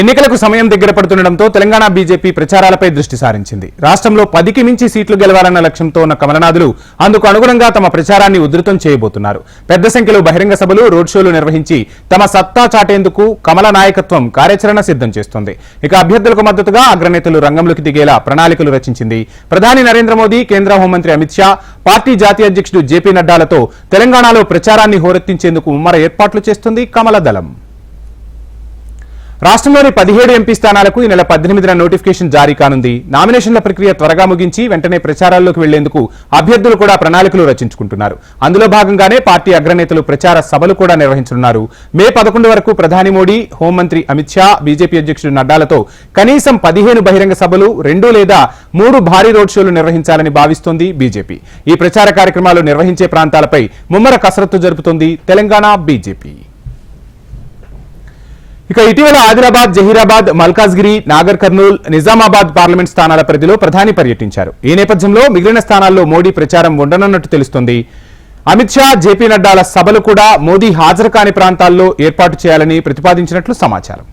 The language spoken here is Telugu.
ఎన్నికలకు సమయం దగ్గర పడుతుండటంతో తెలంగాణ బీజేపీ ప్రచారాలపై దృష్టి సారించింది. రాష్ట్రంలో 10కి మించి సీట్లు గెలవాలన్న లక్ష్యంతో ఉన్న కమలనాథులు అందుకు అనుగుణంగా తమ ప్రచారాన్ని ఉధృతం చేయబోతున్నారు. పెద్ద సంఖ్యలో బహిరంగ సభలు, రోడ్ షోలు నిర్వహించి తమ సత్తా చాటేందుకు కమల నాయకత్వం కార్యాచరణ సిద్ధం చేస్తోంది. ఇక అభ్యర్థులకు మద్దతుగా అగ్రనేతలు రంగంలోకి దిగేలా ప్రణాళికలు రచించింది. ప్రధాని నరేంద్ర మోదీ, కేంద్ర హోంమంత్రి అమిత్ షా, పార్టీ జాతీయ అధ్యక్షుడు జేపీ నడ్డాలతో తెలంగాణలో ప్రచారాన్ని హోరెత్తించేందుకు ముమ్మర ఏర్పాట్లు చేస్తుంది కమల దళం. రాష్ట్రంలోని 17 ఎంపీ స్థానాలకు ఈ నెల 18న నోటిఫికేషన్ జారీ కానుంది. నామినేషన్ల ప్రక్రియ త్వరగా ముగించి వెంటనే ప్రచారాల్లోకి వెళ్లేందుకు అభ్యర్థులు కూడా ప్రణాళికలు రచించుకుంటున్నారు. అందులో భాగంగానే పార్టీ అగ్రనేతలు ప్రచార సభలు కూడా నిర్వహించనున్నారు. మే 11 వరకు ప్రధాని మోడీ, హోంమంత్రి అమిత్ షా, బీజేపీ అధ్యక్షుడు నడ్డాలతో కనీసం 15 బహిరంగ సభలు, 2 లేదా 3 భారీ రోడ్ షోలు నిర్వహించాలని భావిస్తోంది బీజేపీ. ఈ ప్రచార కార్యక్రమాలు నిర్వహించే ప్రాంతాలపై ముమ్మర కసరత్తు జరుపుతోంది తెలంగాణ బీజేపీ. ఇక ఇటీవల ఆదిలాబాద్, జహీరాబాద్, మల్కాజ్గిరి, నాగర్ కర్నూల్, నిజామాబాద్ పార్లమెంట్ స్థానాల పరిధిలో ప్రధాని పర్యటించారు. ఈ నేపథ్యంలో మిగిలిన స్థానాల్లో మోడీ ప్రచారం ఉండనున్నట్టు తెలుస్తోంది. అమిత్ షా, జేపీ నడ్డాల సభలు కూడా మోదీ హాజరు కాని ప్రాంతాల్లో ఏర్పాటు చేయాలని ప్రతిపాదించినట్లు సమాచారం.